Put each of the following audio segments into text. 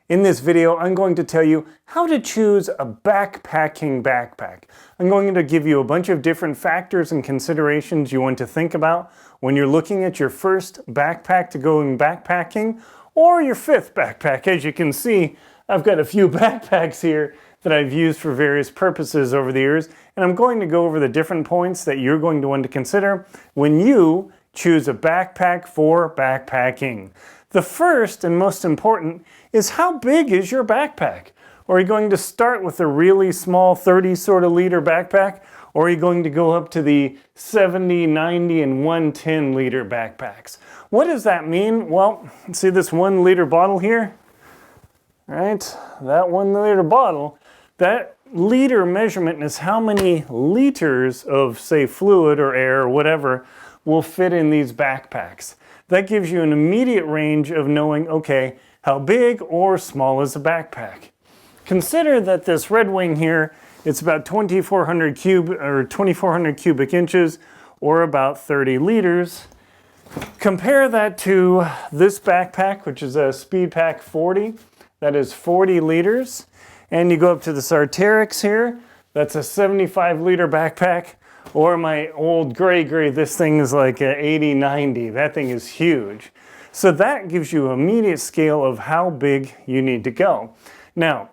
In this video, I'm going to tell you how to choose a backpacking backpack. I'm going to give you a bunch of different factors and considerations you want to think about when you're looking at your first backpack to going backpacking or your fifth backpack. As you can see, I've got a few backpacks here that I've used for various purposes over the years, and I'm going to go over the different points that you're going to want to consider when you choose a backpack for backpacking. The first and most important is how big is your backpack? Are you going to start with a really small 30 sort of liter backpack, or are you going to go up to the 70, 90, and 110 liter backpacks? What does that mean? Well, see this 1 liter bottle here? Right? That 1 liter bottle, that liter measurement is how many liters of, say, fluid or air or whatever will fit in these backpacks. That gives you an immediate range of knowing, okay, how big or small is a backpack. Consider that this Red Wing here, it's about 2,400 cubic inches, or about 30 liters. Compare that to this backpack, which is a SpeedPack 40. That is 40 liters. And you go up to this Arc'teryx here, that's a 75 liter backpack. Or my old gray, this thing is like 80, 90. That thing is huge. So that gives you an immediate scale of how big you need to go. Now,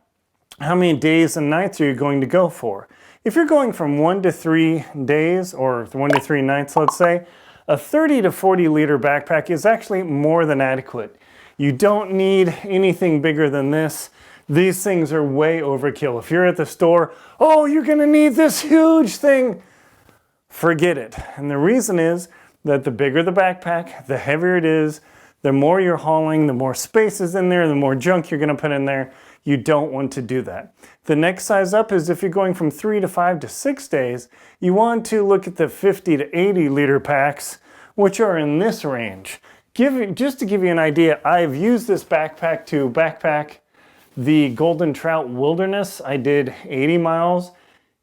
how many days and nights are you going to go for? If you're going from 1 to 3 days, or 1 to 3 nights, let's say, a 30 to 40 liter backpack is actually more than adequate. You don't need anything bigger than this. These things are way overkill. If you're at the store, oh, you're gonna need this huge thing. Forget it. And the reason is that the bigger the backpack, the heavier it is, the more you're hauling, the more space is in there, the more junk you're going to put in there. You don't want to do that. The next size up is if you're going from 3 to 5 to 6 days, you want to look at the 50 to 80 liter packs, which are in this range. Just to give you an idea, I've used this backpack to backpack the Golden Trout Wilderness. I did 80 miles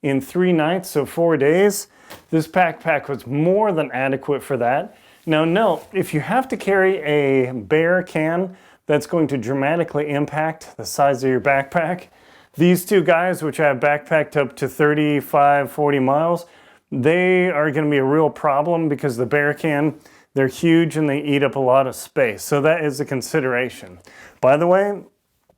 in 3 nights, so 4 days. This backpack was more than adequate for that. Now note, if you have to carry a bare can, that's going to dramatically impact the size of your backpack. These two guys, which I have backpacked up to 35, 40 miles, they are going to be a real problem because the bare can, they're huge and they eat up a lot of space. So that is a consideration. By the way,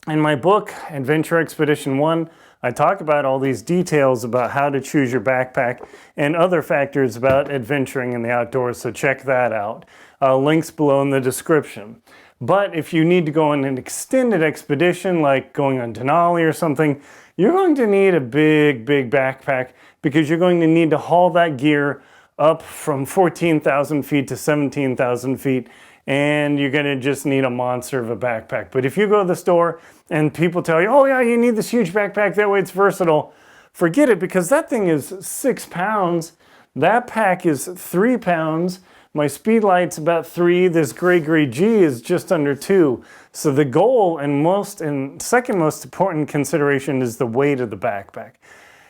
in my book, Adventure Expedition 1, I talk about all these details about how to choose your backpack and other factors about adventuring in the outdoors, so check that out. Links below in the description. But if you need to go on an extended expedition, like going on Denali or something, you're going to need a big backpack because you're going to need to haul that gear up from 14,000 feet to 17,000 feet. And you're going to just need a monster of a backpack. But if you go to the store and people tell you, oh yeah, you need this huge backpack, that way it's versatile, forget it, because that thing is 6 pounds. That pack is 3 pounds. My Speedlight's about 3. This Gray G is just under 2. So the goal and second most important consideration is the weight of the backpack.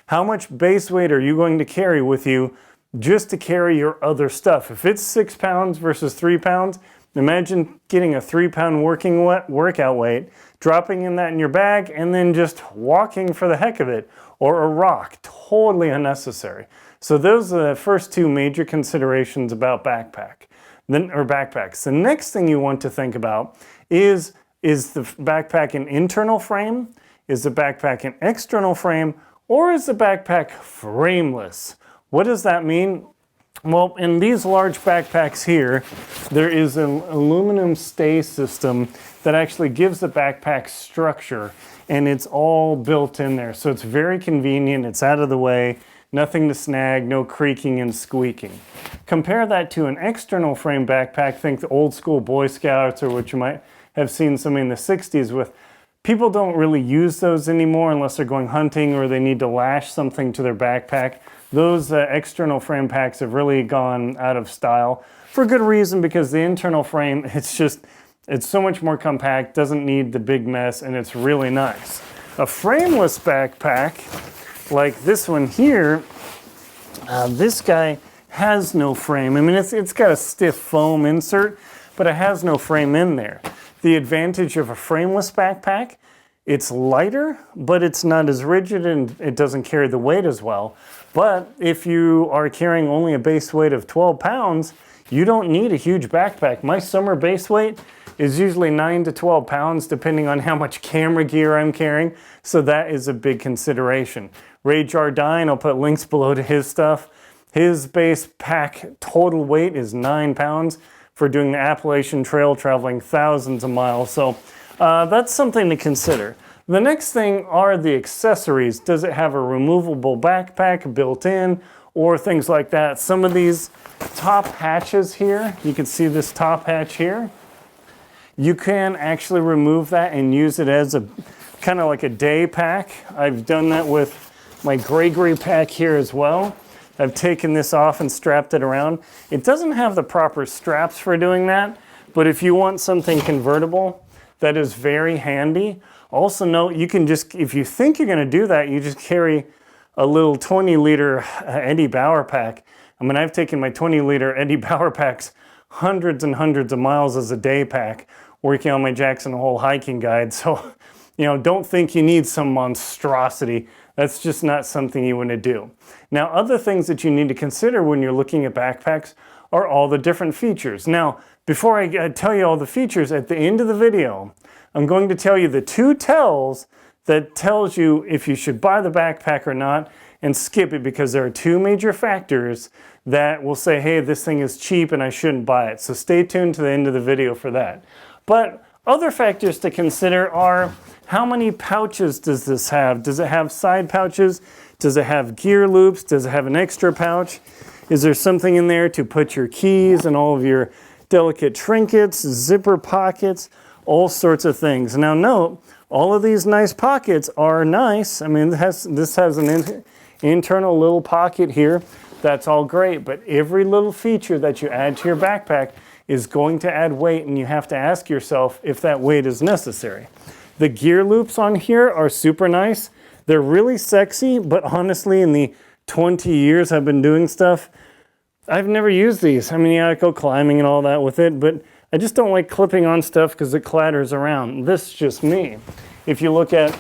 How much base weight are you going to carry with you just to carry your other stuff? If it's 6 pounds versus 3 pounds, imagine getting a 3-pound workout weight, dropping in that in your bag, and then just walking for the heck of it, or a rock. Totally unnecessary. So those are the first 2 major considerations about backpacks. The next thing you want to think about is the backpack an internal frame? Is the backpack an external frame? Or is the backpack frameless? What does that mean? Well, in these large backpacks here, there is an aluminum stay system that actually gives the backpack structure, and it's all built in there. So it's very convenient, it's out of the way, nothing to snag, no creaking and squeaking. Compare that to an external frame backpack, think the old school Boy Scouts or what you might have seen some in the 60s with. People don't really use those anymore unless they're going hunting or they need to lash something to their backpack. Those external frame packs have really gone out of style for good reason, because the internal frame, it's so much more compact, doesn't need the big mess, and it's really nice. A frameless backpack like this one here, this guy has no frame. I mean, it's got a stiff foam insert, but it has no frame in there. The advantage of a frameless backpack, it's lighter, but it's not as rigid and it doesn't carry the weight as well. But if you are carrying only a base weight of 12 pounds, you don't need a huge backpack. My summer base weight is usually 9 to 12 pounds, depending on how much camera gear I'm carrying. So that is a big consideration. Ray Jardine, I'll put links below to his stuff. His base pack total weight is 9 pounds for doing the Appalachian Trail, traveling thousands of miles. So that's something to consider. The next thing are the accessories. Does it have a removable backpack built in or things like that? Some of these top hatches here, you can see this top hatch here. You can actually remove that and use it as a kind of like a day pack. I've done that with my Gregory pack here as well. I've taken this off and strapped it around. It doesn't have the proper straps for doing that, but if you want something convertible, that is very handy. Also note, you can just, if you think you're gonna do that, you just carry a little 20-liter Eddie Bauer pack. I mean, I've taken my 20-liter Eddie Bauer packs hundreds and hundreds of miles as a day pack, working on my Jackson Hole hiking guide. So, don't think you need some monstrosity. That's just not something you want to do. Now, other things that you need to consider when you're looking at backpacks are all the different features. Now, before I tell you all the features, at the end of the video, I'm going to tell you the 2 tells that tells you if you should buy the backpack or not, and skip it, because there are 2 major factors that will say, hey, this thing is cheap and I shouldn't buy it. So stay tuned to the end of the video for that. But other factors to consider are, how many pouches does this have? Does it have side pouches? Does it have gear loops? Does it have an extra pouch? Is there something in there to put your keys and all of your delicate trinkets, zipper pockets, all sorts of things? Now note, all of these nice pockets are nice. I mean, this has an internal little pocket here. That's all great, but every little feature that you add to your backpack is going to add weight, and you have to ask yourself if that weight is necessary. The gear loops on here are super nice. They're really sexy, but honestly, in the 20 years I've been doing stuff, I've never used these. I mean, yeah, I go climbing and all that with it, but I just don't like clipping on stuff because it clatters around. This is just me. If you look at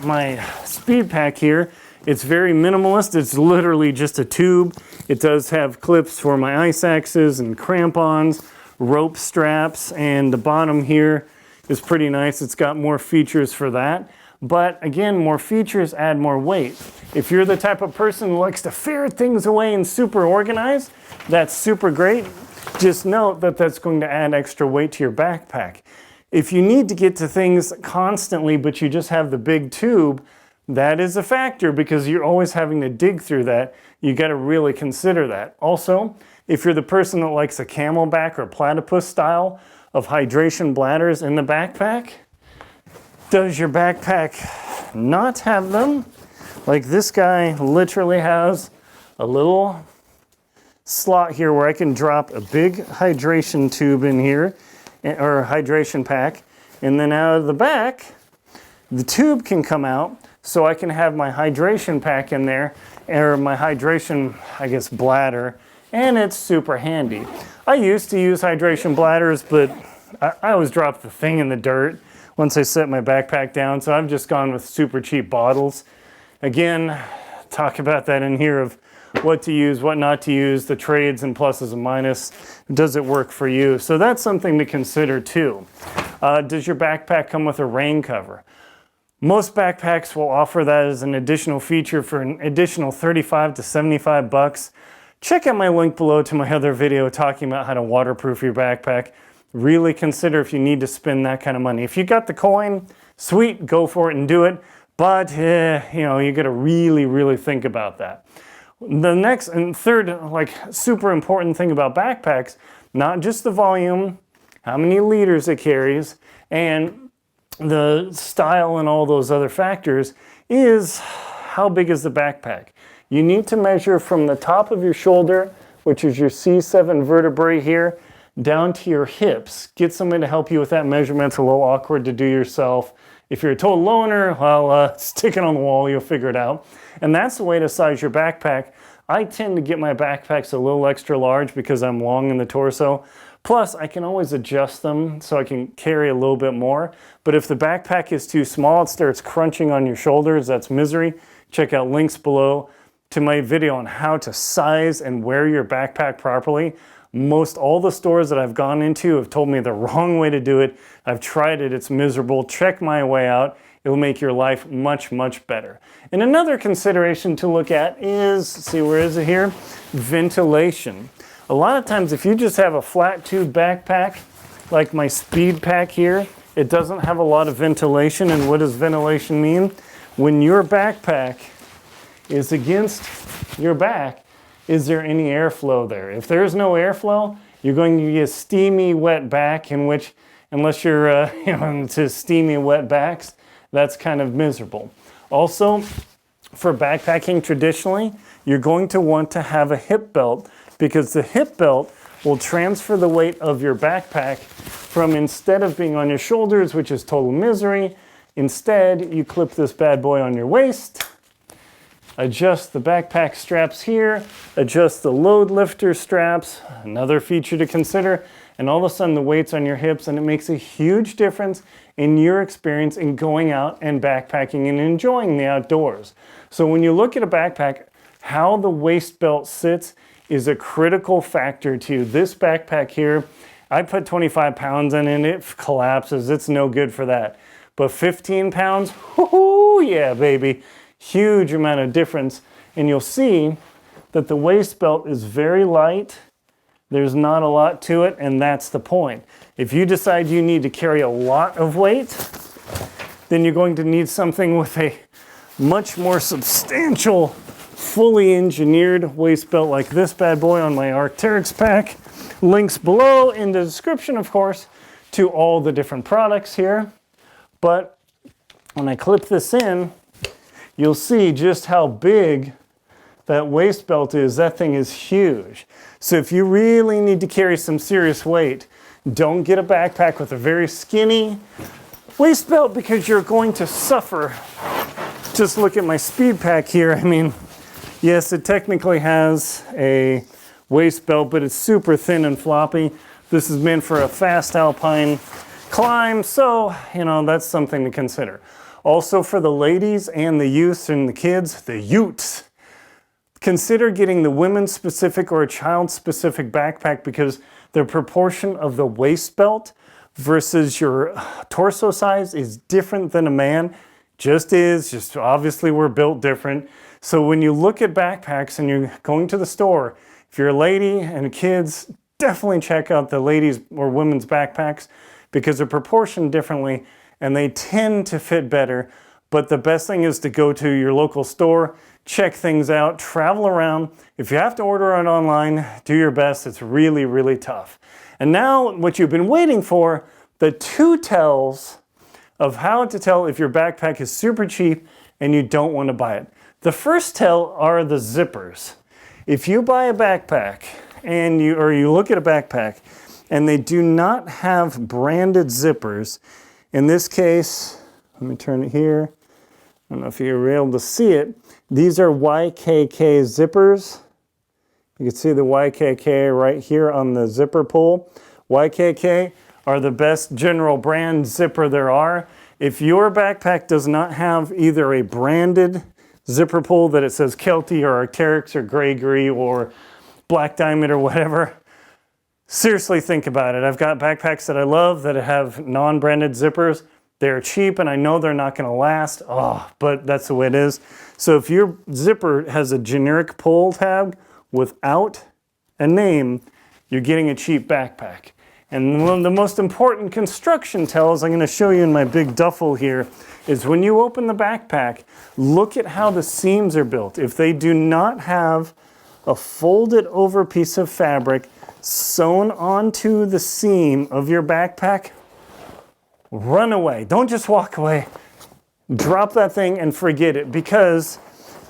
my speed pack here, it's very minimalist. It's literally just a tube. It does have clips for my ice axes and crampons, rope straps, and the bottom here is pretty nice. It's got more features for that. But again, more features add more weight. If you're the type of person who likes to ferret things away and super organized, that's super great. Just note that that's going to add extra weight to your backpack. If you need to get to things constantly, but you just have the big tube, that is a factor because you're always having to dig through that. You got to really consider that. Also, if you're the person that likes a camelback or platypus style of hydration bladders in the backpack, does your backpack not have them? Like this guy literally has a little slot here where I can drop a big hydration tube in here, or a hydration pack, and then out of the back, the tube can come out so I can have my hydration pack in there, or my hydration, I guess, bladder, and it's super handy. I used to use hydration bladders, but I always drop the thing in the dirt once I set my backpack down, so I've just gone with super cheap bottles. Again, talk about that in here of what to use, what not to use, the trades and pluses and minuses. Does it work for you? So that's something to consider too. Does your backpack come with a rain cover? Most backpacks will offer that as an additional feature for an additional 35 to 75 bucks. Check out my link below to my other video talking about how to waterproof your backpack. Really consider if you need to spend that kind of money. If you got the coin, sweet, go for it and do it. But, you got to really, really think about that. The next and third, super important thing about backpacks, not just the volume, how many liters it carries, and the style and all those other factors, is how big is the backpack. You need to measure from the top of your shoulder, which is your C7 vertebrae here, down to your hips. Get someone to help you with that measurement. It's a little awkward to do yourself. If you're a total loner, well, stick it on the wall, you'll figure it out. And that's the way to size your backpack. I tend to get my backpacks a little extra large because I'm long in the torso, Plus, I can always adjust them so I can carry a little bit more. But if the backpack is too small, it starts crunching on your shoulders. That's misery. Check out links below to my video on how to size and wear your backpack properly. Most all the stores that I've gone into have told me the wrong way to do it. I've tried it, it's miserable. Check my way out. It will make your life much, much better. And another consideration to look at is, see, where is it here? Ventilation. A lot of times if you just have a flat tube backpack, like my speed pack here, it doesn't have a lot of ventilation. And what does ventilation mean? When your backpack is against your back, is there any airflow there? If there's no airflow, you're going to get a steamy, wet back, in which, unless you're into steamy, wet backs, that's kind of miserable. Also, for backpacking traditionally, you're going to want to have a hip belt, because the hip belt will transfer the weight of your backpack from, instead of being on your shoulders, which is total misery, instead you clip this bad boy on your waist, adjust the backpack straps here, adjust the load lifter straps, another feature to consider, and all of a sudden the weight's on your hips, and it makes a huge difference in your experience in going out and backpacking and enjoying the outdoors. So when you look at a backpack, how the waist belt sits is a critical factor to this backpack here. I put 25 pounds in and it collapses. It's no good for that. But 15 pounds, whoo, yeah, baby. Huge amount of difference. And you'll see that the waist belt is very light. There's not a lot to it, and that's the point. If you decide you need to carry a lot of weight, then you're going to need something with a much more substantial, fully engineered waist belt like this bad boy on my Arc'teryx pack. Links below in the description, of course, to all the different products here. But when I clip this in, you'll see just how big that waist belt is. That thing is huge. So if you really need to carry some serious weight, don't get a backpack with a very skinny waist belt, because you're going to suffer. Just look at my speed pack here. I mean, yes, it technically has a waist belt, but it's super thin and floppy. This is meant for a fast alpine climb, so, that's something to consider. Also for the ladies and the youths and the kids, the utes, consider getting the women's specific or a child specific backpack, because the proportion of the waist belt versus your torso size is different than a man. Just obviously we're built different. So when you look at backpacks and you're going to the store, if you're a lady and kids, definitely check out the ladies or women's backpacks, because they're proportioned differently and they tend to fit better. But the best thing is to go to your local store, check things out, travel around. If you have to order it online, do your best. It's really, really tough. And now what you've been waiting for, the 2 tells of how to tell if your backpack is super cheap and you don't want to buy it. The first tell are the zippers. If you buy a backpack and you look at a backpack and they do not have branded zippers, in this case, let me turn it here. I don't know if you were able to see it. These are YKK zippers. You can see the YKK right here on the zipper pull. YKK are the best general brand zipper there are. If your backpack does not have either a branded zipper pull that it says Kelty or Arc'teryx or Gregory or Black Diamond or whatever, seriously think about it. I've got backpacks that I love that have non-branded zippers. They're cheap and I know they're not going to last, but that's the way it is. So if your zipper has a generic pull tab without a name, you're getting a cheap backpack. And one of the most important construction tells I'm going to show you in my big duffel here is when you open the backpack, look at how the seams are built. If they do not have a folded over piece of fabric sewn onto the seam of your backpack, run away. Don't just walk away. Drop that thing and forget it, because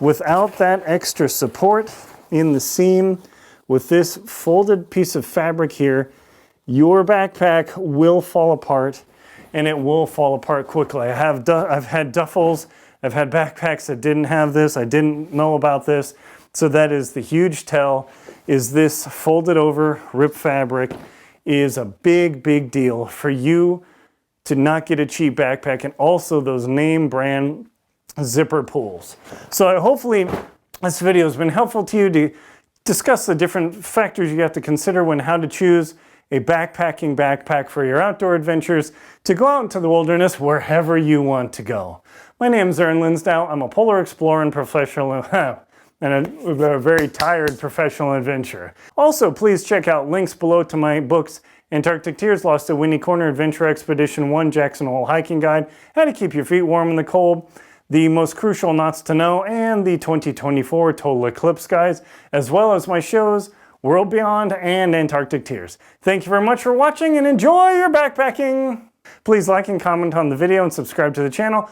without that extra support in the seam, with this folded piece of fabric here, your backpack will fall apart, and it will fall apart quickly. I've had duffels, I've had backpacks that didn't have this, I didn't know about this. So that is the huge tell, is this folded over ripped fabric. is a big deal for you to not get a cheap backpack, and also those name brand zipper pulls. So hopefully this video has been helpful to you to discuss the different factors you have to consider when how to choose a backpacking backpack for your outdoor adventures to go out into the wilderness wherever you want to go. My name is Aaron Linsdau. I'm a polar explorer and professional and a very tired professional adventurer. Also, please check out links below to my books, Antarctic Tears, Lost at Windy Corner, Adventure Expedition 1, Jackson Hole Hiking Guide, How to Keep Your Feet Warm in the Cold, The Most Crucial Knots to Know, and the 2024 Total Eclipse Guides, as well as my shows, World Beyond and Antarctic Tears. Thank you very much for watching and enjoy your backpacking! Please like and comment on the video and subscribe to the channel.